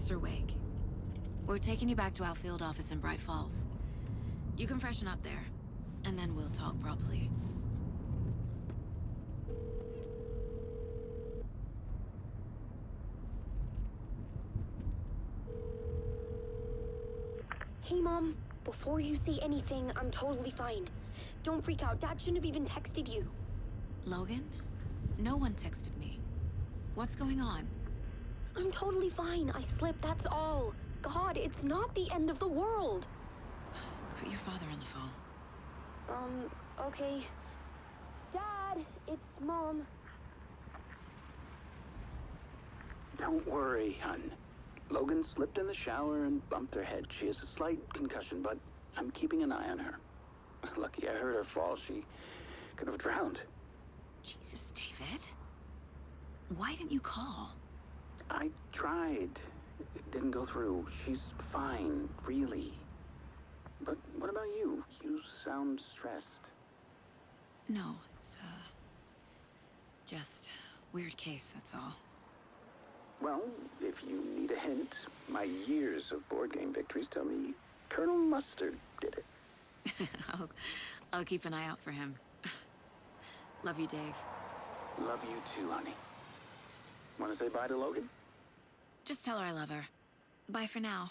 Mr. Wake. We're taking you back to our field office in Bright Falls. You can freshen up there, and then we'll talk properly. Hey, Mom. Before you say anything, I'm totally fine. Don't freak out. Dad shouldn't have even texted you. Logan? No one texted me. What's going on? I'm totally fine. I slipped, that's all. God, it's not the end of the world. Put your father on the phone. Okay. Dad, it's Mom. Don't worry, hon. Logan slipped in the shower and bumped her head. She has a slight concussion, but I'm keeping an eye on her. Lucky I heard her fall. She could have drowned. Jesus, David. Why didn't you call? I tried. It didn't go through. She's fine, really. But what about you? You sound stressed. No, it's, just weird case, that's all. Well, if you need a hint, my years of board game victories tell me Colonel Mustard did it. I'll keep an eye out for him. Love you, Dave. Love you too, honey. Want to say bye to Logan? Just tell her I love her. Bye for now.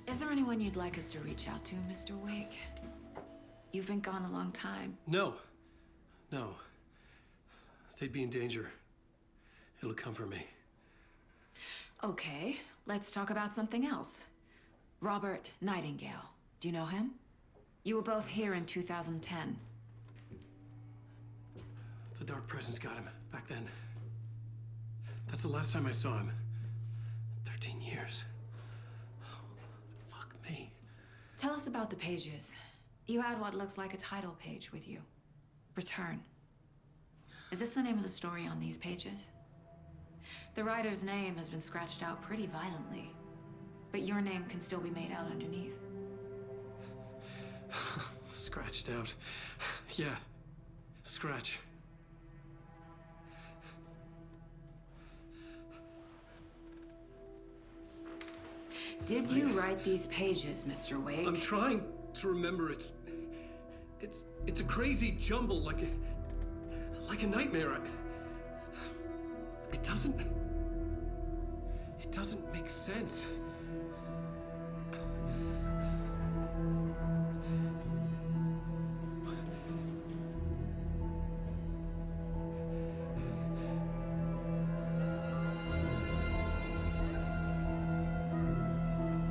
Is there anyone you'd like us to reach out to, Mr. Wake? You've been gone a long time. No. They'd be in danger. It'll come for me. Okay, let's talk about something else. Robert Nightingale. Do you know him? You were both here in 2010. The Dark Presence got him back then. That's the last time I saw him. 13 years. Fuck me. Tell us about the pages. You had what looks like a title page with you. Return. Is this the name of the story on these pages? The writer's name has been scratched out pretty violently, but your name can still be made out underneath. Scratched out. Yeah. Scratch. Did you write these pages, Mr. Wake? I'm trying to remember. It's a crazy jumble, like a nightmare. It doesn't make sense.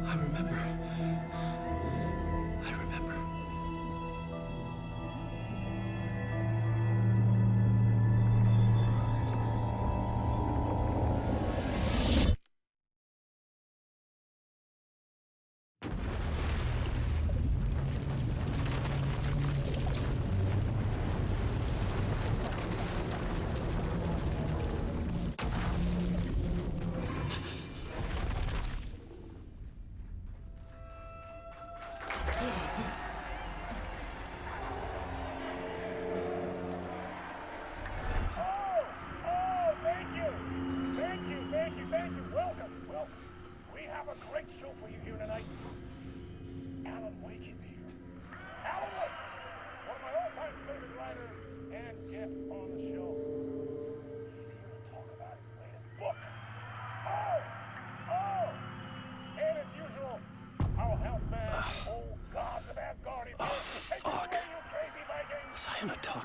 I remember.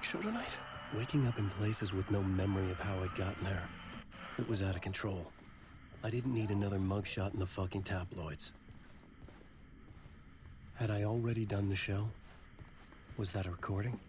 Show tonight? Waking up in places with no memory of how I'd gotten there. It was out of control. I didn't need another mugshot in the fucking tabloids. Had I already done the show? Was that a recording?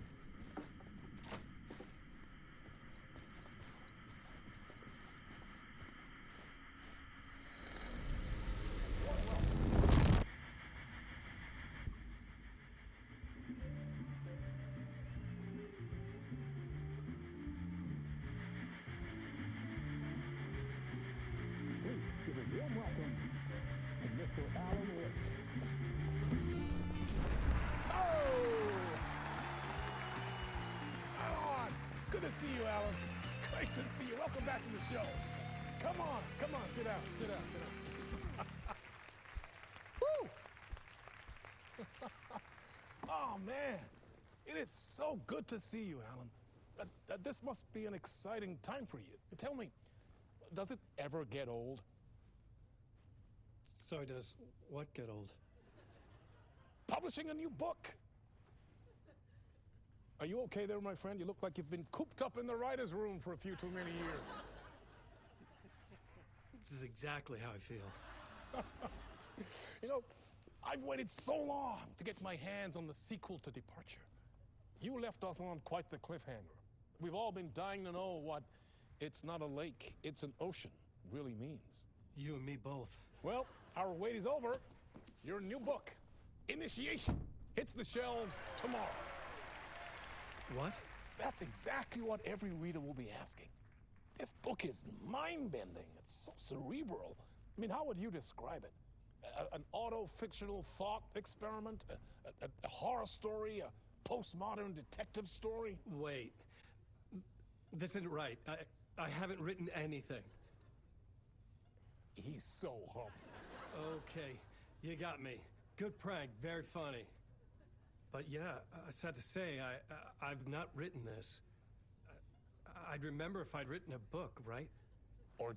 you, Alan. Great to see you. Welcome back to the show. Come on, sit down, sit down, sit down. Woo! Oh, man. It is so good to see you, Alan. This must be an exciting time for you. Tell me, does it ever get old? Sorry, does what get old? Publishing a new book. Are you okay there, my friend? You look like you've been cooped up in the writer's room for a few too many years. This is exactly how I feel. You know, I've waited so long to get my hands on the sequel to Departure. You left us on quite the cliffhanger. We've all been dying to know what "it's not a lake, it's an ocean" really means. You and me both. Well, our wait is over. Your new book, Initiation, hits the shelves tomorrow. What? That's exactly what every reader will be asking. This book is mind-bending. It's so cerebral. I mean, how would you describe it? An auto-fictional thought experiment? A horror story? A postmodern detective story? Wait. This isn't right. I haven't written anything. He's so humble. Okay, you got me. Good prank, very funny. But yeah, sad to say, I've not written this. I'd remember if I'd written a book, right? Or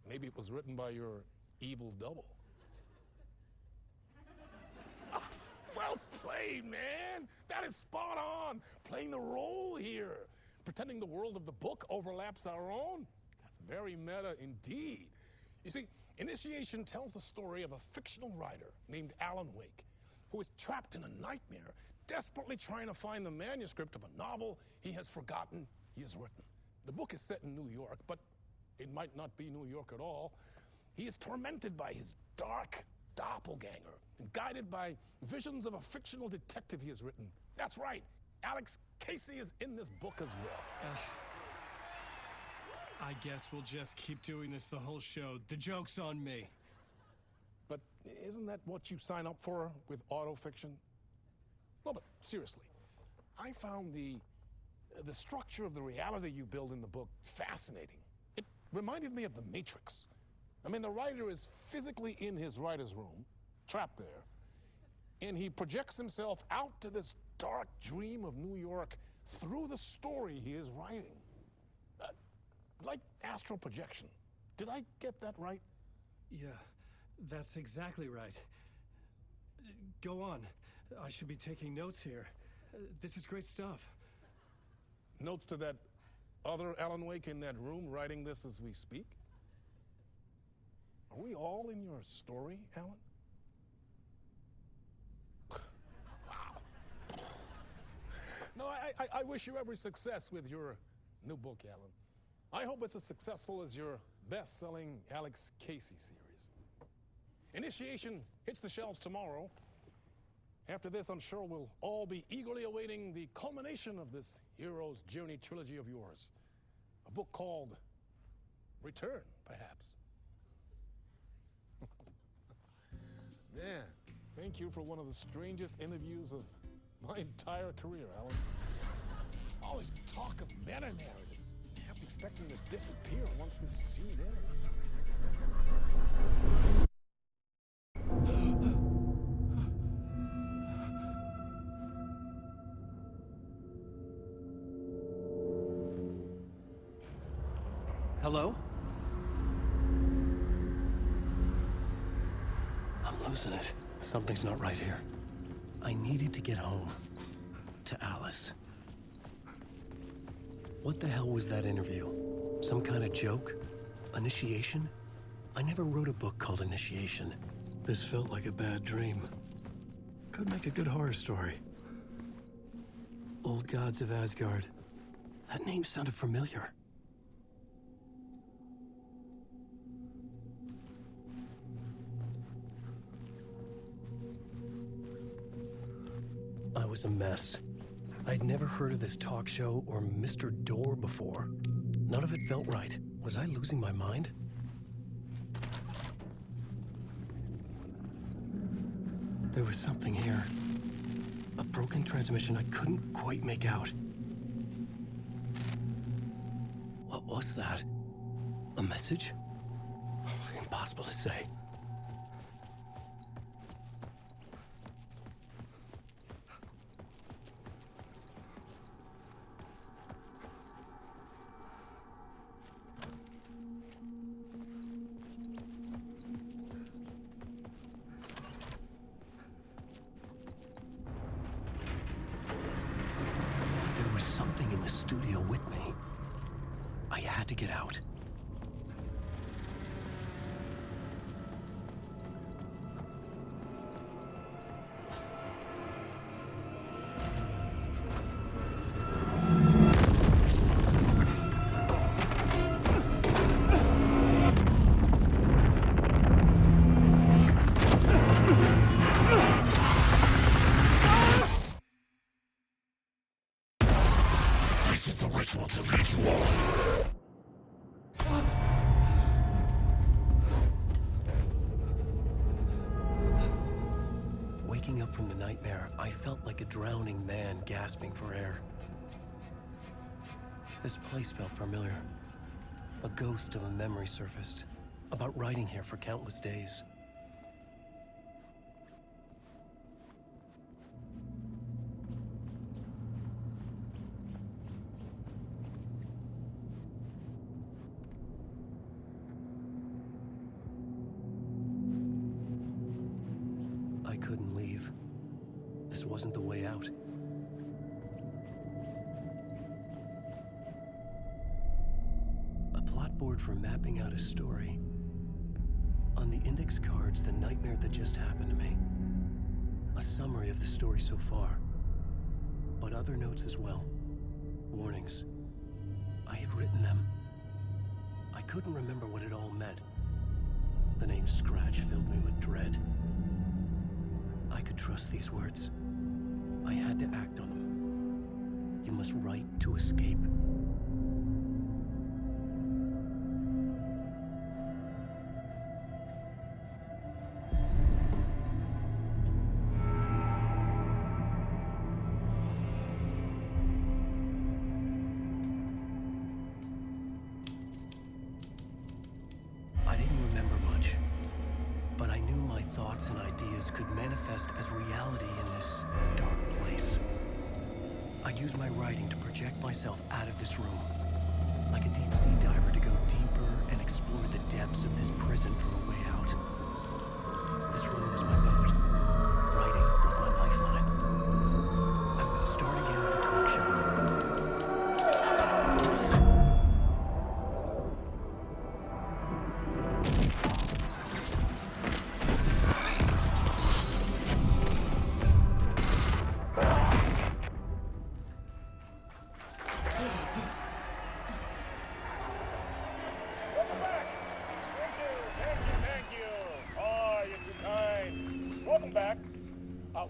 maybe it was written by your evil double. Well played, man! That is spot on! Playing the role here. Pretending the world of the book overlaps our own. That's very meta indeed. You see, Initiation tells the story of a fictional writer named Alan Wake, who is trapped in a nightmare, desperately trying to find the manuscript of a novel he has forgotten he has written. The book is set in New York, but it might not be New York at all. He is tormented by his dark doppelganger and guided by visions of a fictional detective he has written. That's right, Alex Casey is in this book as well. I guess we'll just keep doing this the whole show. The joke's on me. But isn't that what you sign up for with autofiction? No, but seriously, I found the structure of the reality you build in the book fascinating. It reminded me of The Matrix. I mean, the writer is physically in his writer's room, trapped there, and he projects himself out to this dark dream of New York through the story he is writing. Like astral projection. Did I get that right? Yeah, that's exactly right. Go on. I should be taking notes here. This is great stuff. Notes to that other Alan Wake in that room writing this as we speak? Are we all in your story, Alan? Wow. No, I wish you every success with your new book, Alan. I hope it's as successful as your best-selling Alex Casey series. Initiation hits the shelves tomorrow. After this, I'm sure we'll all be eagerly awaiting the culmination of this hero's journey trilogy of yours. A book called Return, perhaps. Man, thank you for one of the strangest interviews of my entire career, Alan. All this talk of meta-narratives. I kept expecting to disappear once this scene ends. Hello? I'm losing it. Something's not right here. I needed to get home. To Alice. What the hell was that interview? Some kind of joke? Initiation? I never wrote a book called Initiation. This felt like a bad dream. Could make a good horror story. Old Gods of Asgard. That name sounded familiar. I was a mess. I'd never heard of this talk show or Mr. Door before. None of it felt right. Was I losing my mind? There was something here. A broken transmission I couldn't quite make out. What was that? A message? Impossible to say. There was something in the studio with me. I had to get out. Waking up from the nightmare, I felt like a drowning man gasping for air. This place felt familiar. A ghost of a memory surfaced, about writing here for countless days. I couldn't leave. This wasn't the way out. A plot board for mapping out a story. On the index cards, the nightmare that just happened to me. A summary of the story so far. But other notes as well. Warnings. I had written them. I couldn't remember what it all meant. The name Scratch filled me with dread. I could trust these words. I had to act on them. You must write to escape. I didn't remember much, but I knew my thoughts and ideas could manifest as reality in this dark place. I'd use my writing to project myself out of this room, like a deep sea diver to go deeper and explore the depths of this prison for a way out. This room was my boat. Writing was my lifeline. I would start again at the talk show. Welcome back.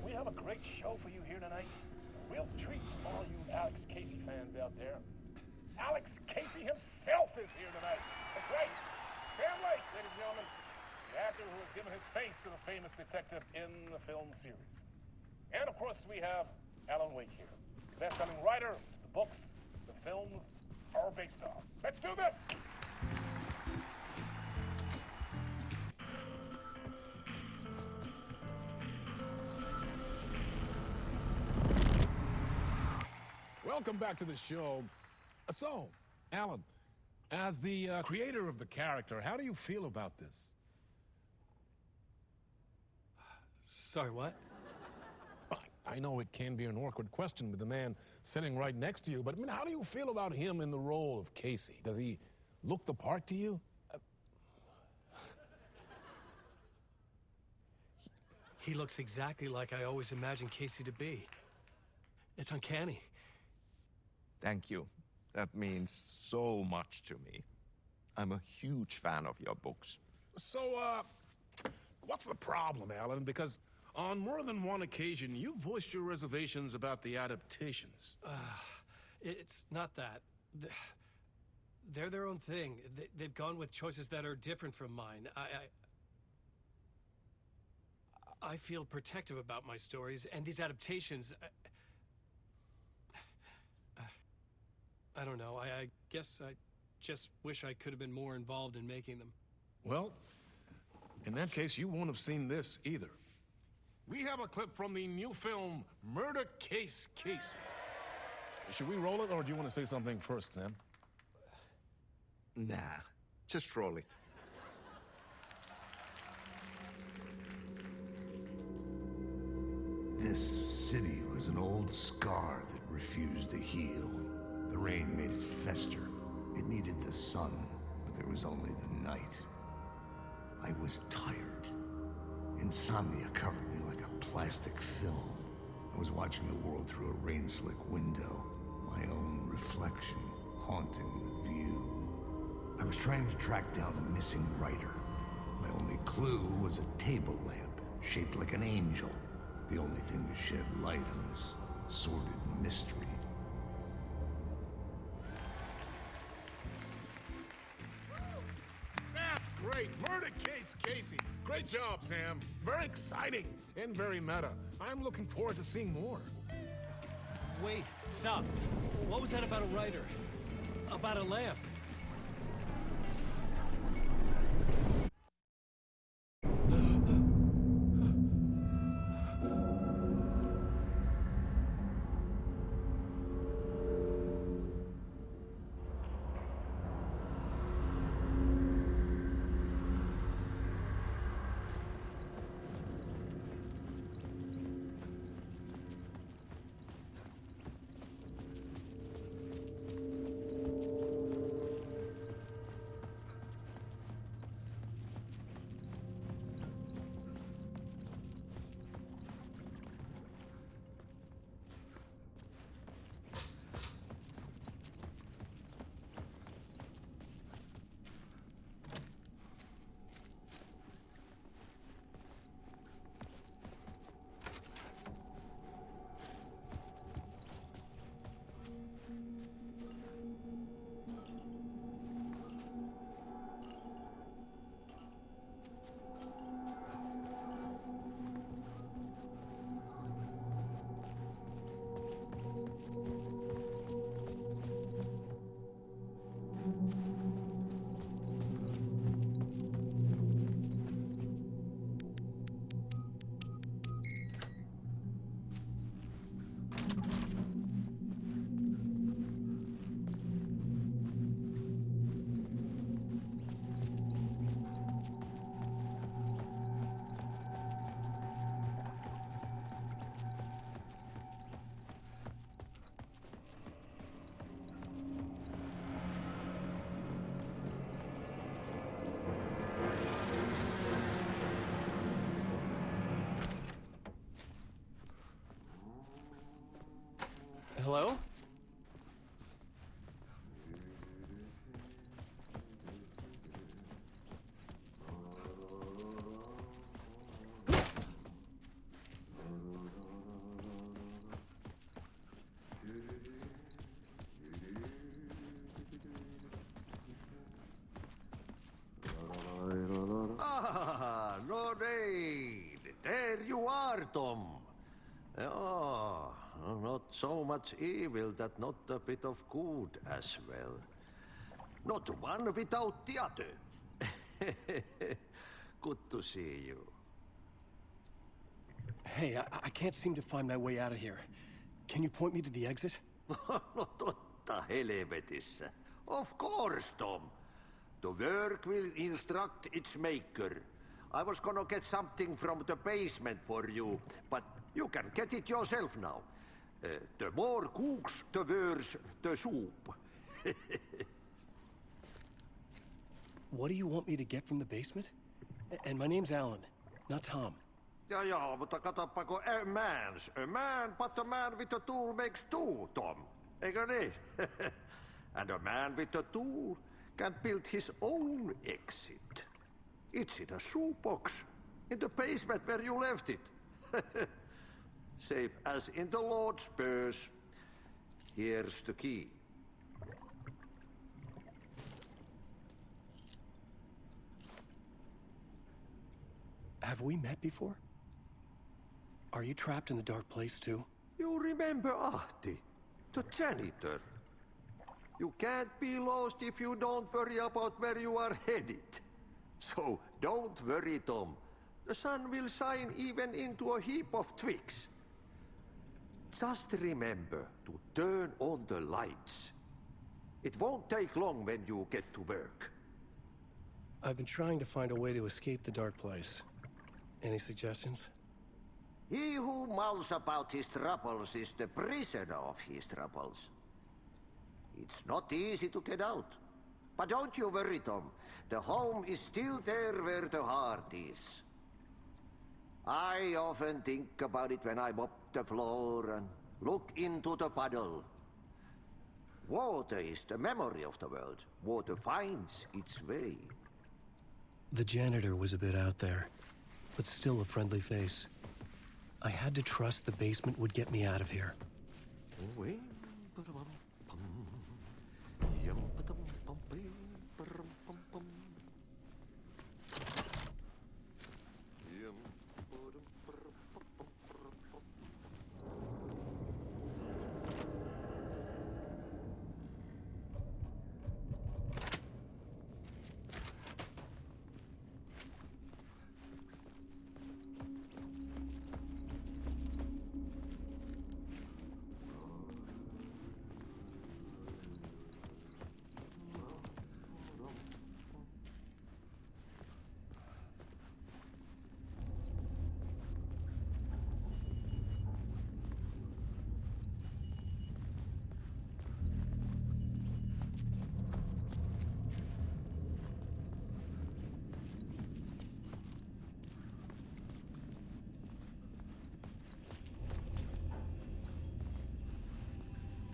We have a great show for you here tonight. Real treat for all you Alex Casey fans out there. Alex Casey himself is here tonight. That's right. Sam Lake, ladies and gentlemen, the actor who has given his face to the famous detective in the film series. And of course, we have Alan Wake here, the best-selling writer, the books, the films are based on. Let's do this! Welcome back to the show. So, Alan, as the creator of the character, how do you feel about this? Sorry, what? I know it can be an awkward question with the man sitting right next to you, but I mean, how do you feel about him in the role of Casey? Does he look the part to you? He looks exactly like I always imagined Casey to be. It's uncanny. Thank you. That means so much to me. I'm a huge fan of your books. So, what's the problem, Alan? Because on more than one occasion, you voiced your reservations about the adaptations. It's not that. They're their own thing. They've gone with choices that are different from mine. I feel protective about my stories, and these adaptations... I don't know. I guess I just wish I could have been more involved in making them. Well, in that case, you won't have seen this either. We have a clip from the new film, Murder Case Casey. Should we roll it, or do you want to say something first, Sam? Nah, just roll it. This city was an old scar that refused to heal. The rain made it fester. It needed the sun, but there was only the night. I was tired. Insomnia covered me like a plastic film. I was watching the world through a rain-slick window, my own reflection haunting the view. I was trying to track down the missing writer. My only clue was a table lamp, shaped like an angel. The only thing to shed light on this sordid mystery. That's great! Murder Case Casey! Great job, Sam. Very exciting and very meta. I'm looking forward to seeing more. Wait, stop. What was that about a writer? About a lamp? Hello? Ah, Lorraine! There you are, Tom. Oh, not so much evil that not a bit of good as well. Not one without the other. Good to see you. Hey, I can't seem to find my way out of here. Can you point me to the exit? No totta helvetissä. Of course, Tom. The work will instruct its maker. I was gonna get something from the basement for you, but you can get it yourself now. The more cooks, the worse the soup. What do you want me to get from the basement? And my name's Alan, not Tom. Ja, mutta katoppa, kun a man, but a man with a tool makes two, Tom. Eikö niin? And a man with a tool can build his own exit. It's in a shoebox, in the basement where you left it. Safe as in the Lord's purse. Here's the key. Have we met before? Are you trapped in the dark place too? You remember Ahti, the janitor? You can't be lost if you don't worry about where you are headed. So don't worry, Tom. The sun will shine even into a heap of twigs. Just remember to turn on the lights. It won't take long when you get to work. I've been trying to find a way to escape the dark place. Any suggestions? He who mouths about his troubles is the prisoner of his troubles. It's not easy to get out. But don't you worry, Tom. The home is still there where the heart is. I often think about it when I mop the floor and look into the puddle. Water is the memory of the world. Water finds its way. The janitor was a bit out there, but still a friendly face. I had to trust the basement would get me out of here.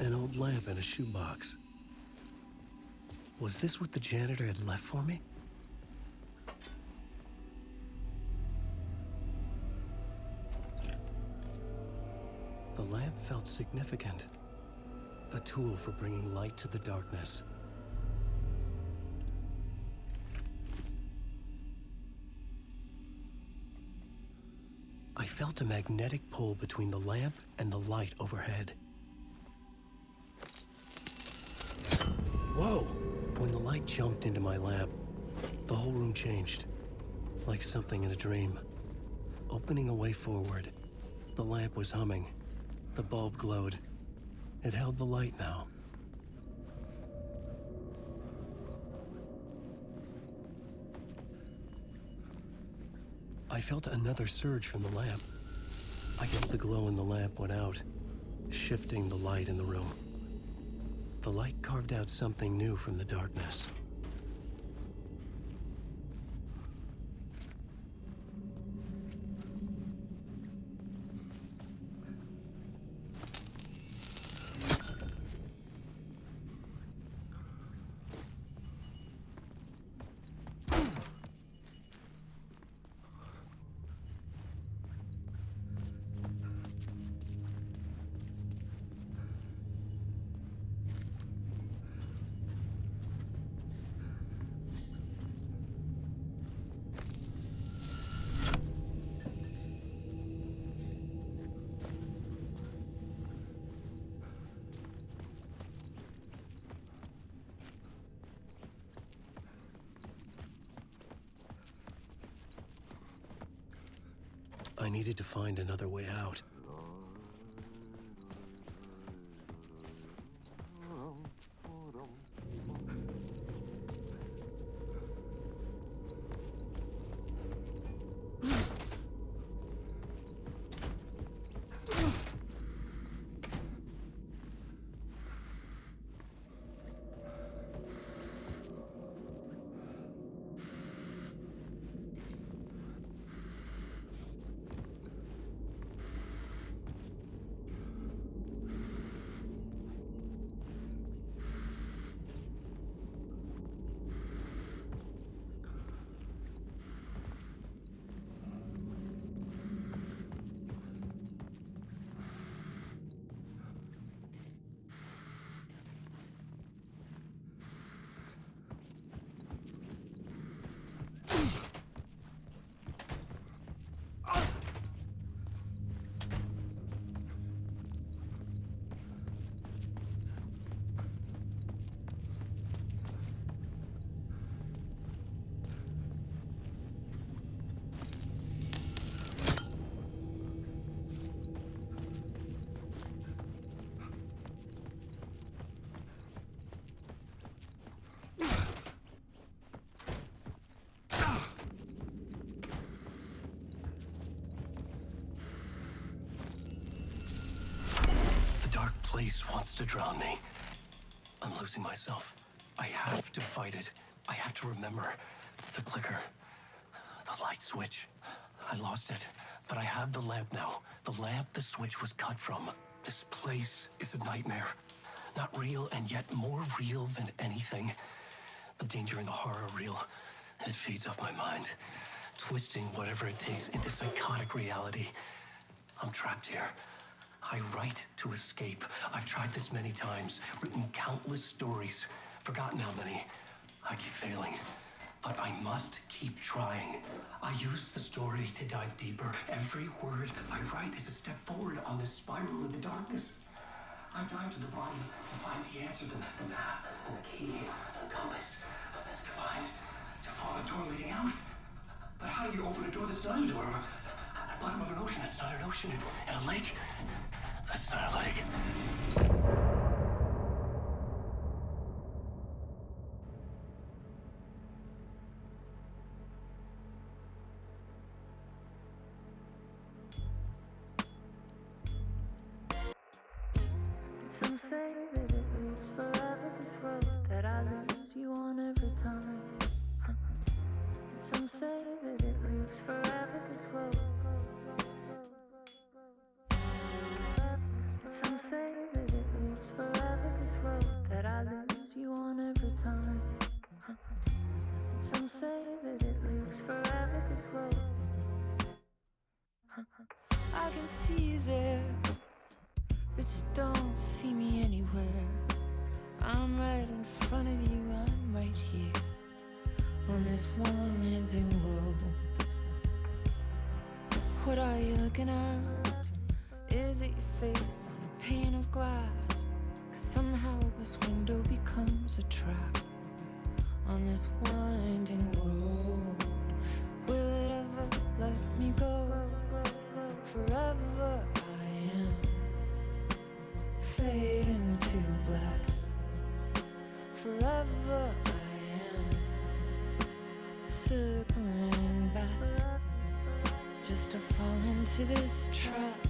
An old lamp in a shoebox. Was this what the janitor had left for me? The lamp felt significant. A tool for bringing light to the darkness. I felt a magnetic pull between the lamp and the light overhead. Whoa! When the light jumped into my lamp, the whole room changed. Like something in a dream. Opening a way forward, the lamp was humming. The bulb glowed. It held the light now. I felt another surge from the lamp. I guess the glow in the lamp went out, shifting the light in the room. The light carved out something new from the darkness. I needed to find another way out. place wants to drown me. I'm losing myself. I have to fight it. I have to remember. The clicker. The light switch. I lost it. But I have the lamp now. The lamp the switch was cut from. This place is a nightmare. Not real, and yet more real than anything. The danger and the horror real. It feeds off my mind. Twisting whatever it takes into psychotic reality. I'm trapped here. I write to escape. I've tried this many times, written countless stories, forgotten how many. I keep failing, but I must keep trying. I use the story to dive deeper. Every word I write is a step forward on this spiral in the darkness. I dive to the body to find the answer, the map, and the key, and the compass. That's combined to form a door leading out. But how do you open a door that's not a door? At the bottom of an ocean that's not an ocean, and a lake that's not a lake. Some say that it lives forever, this road that I lose you on every time. Some say that it lives forever, this road. Some say that it lives forever, this road that I lose you on every time. Some say that it lives forever, this road. I can see you there, but you don't see me anywhere. I'm right in front of you, I'm right here on this winding road. What are you looking at? Is it your face on a pane of glass? 'Cause somehow this window becomes a trap on this winding road. Will it ever let me go? Forever I am fading to black. Forever I am circling back, just to fall into this trap.